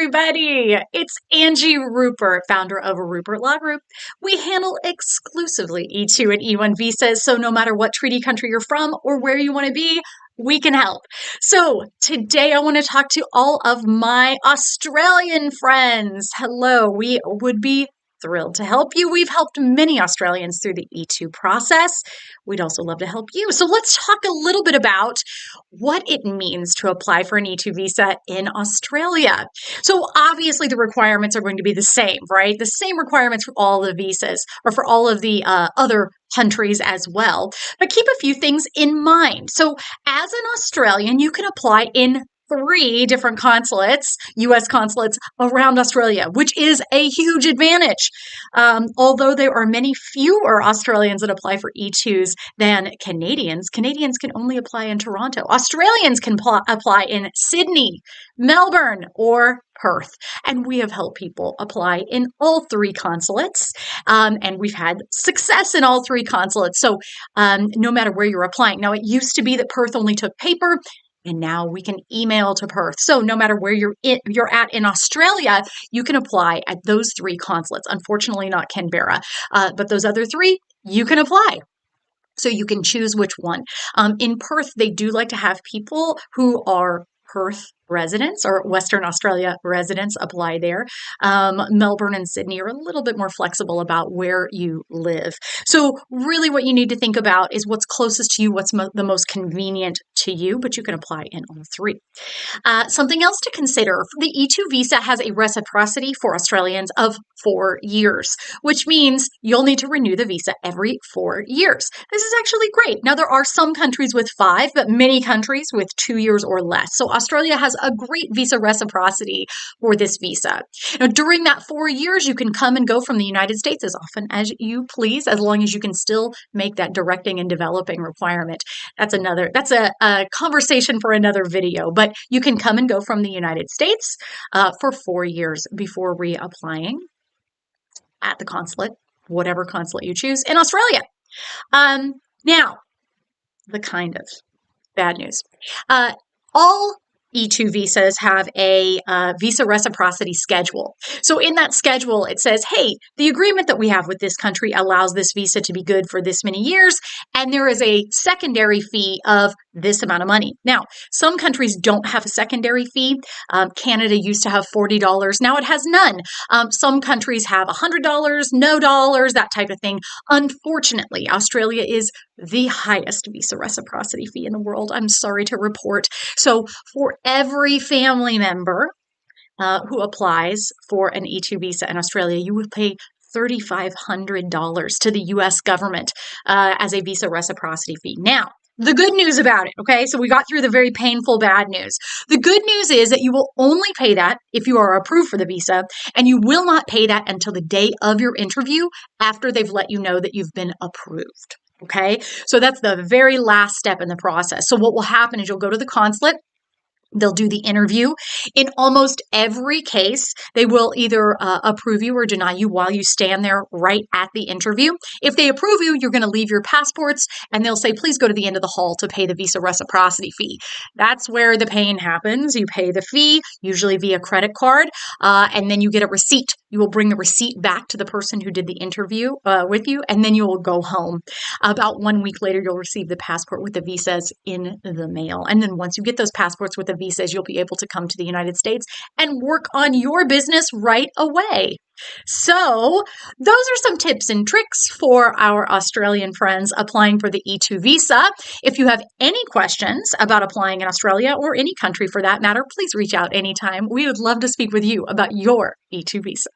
everybody. It's Angie Rupert, founder of Rupert Law Group. We handle exclusively E2 and E1 visas, so no matter what treaty country you're from or where you want to be, we can help. So today I want to talk to all of my Australian friends. Hello, we would be thrilled to help you. We've helped many Australians through the E2 process. We'd also love to help you. So let's talk a little bit about what it means to apply for an E2 visa in Australia. So obviously the requirements are going to be the same, right? The same requirements for all the visas or for all of the other countries as well. But keep a few things in mind. So as an Australian, you can apply in 3 different consulates, U.S. consulates around Australia, which is a huge advantage. Although there are many fewer Australians that apply for E2s than Canadians, Canadians can only apply in Toronto. Australians can apply in Sydney, Melbourne, or Perth. And we have helped people apply in all 3 consulates. And we've had success in all 3 consulates. So no matter where you're applying. Now, it used to be that Perth only took paper. And now we can email to Perth. So no matter where you're at in Australia, you can apply at those 3 consulates. Unfortunately, not Canberra, but those other 3, you can apply. So you can choose which one. In Perth, they do like to have people who are Perth residents or Western Australia residents apply there. Melbourne and Sydney are a little bit more flexible about where you live. So really what you need to think about is what's closest to you, what's the most convenient to you, but you can apply in all 3. Something else to consider, the E2 visa has a reciprocity for Australians of 4 years, which means you'll need to renew the visa every 4 years. This is actually great. Now, there are some countries with 5, but many countries with 2 years or less. So Australia has a great visa reciprocity for this visa. Now, during that 4 years, you can come and go from the United States as often as you please, as long as you can still make that directing and developing requirement. That's a conversation for another video, but you can come and go from the United States for 4 years before reapplying at the consulate, whatever consulate you choose in Australia. Now, the kind of bad news. All E2 visas have a visa reciprocity schedule. So in that schedule, it says, hey, the agreement that we have with this country allows this visa to be good for this many years, and there is a secondary fee of this amount of money. Now, some countries don't have a secondary fee. Canada used to have $40. Now it has none. Some countries have $100, no dollars, that type of thing. Unfortunately, Australia is the highest visa reciprocity fee in the world. I'm sorry to report. So for every family member who applies for an E2 visa in Australia, you would pay $3,500 to the U.S. government as a visa reciprocity fee. Now, the good news about it, okay? So we got through the very painful bad news. The good news is that you will only pay that if you are approved for the visa, and you will not pay that until the day of your interview after they've let you know that you've been approved. Okay, so that's the very last step in the process. So what will happen is you'll go to the consulate. They'll do the interview. In almost every case, they will either approve you or deny you while you stand there right at the interview. If they approve you, you're going to leave your passports and they'll say, please go to the end of the hall to pay the visa reciprocity fee. That's where the pain happens. You pay the fee, usually via credit card, and then you get a receipt. You will bring the receipt back to the person who did the interview with you, and then you will go home. About 1 week later, you'll receive the passport with the visas in the mail. And then once you get those passports with the visas, you'll be able to come to the United States and work on your business right away. So those are some tips and tricks for our Australian friends applying for the E2 visa. If you have any questions about applying in Australia or any country for that matter, please reach out anytime. We would love to speak with you about your E2 visa.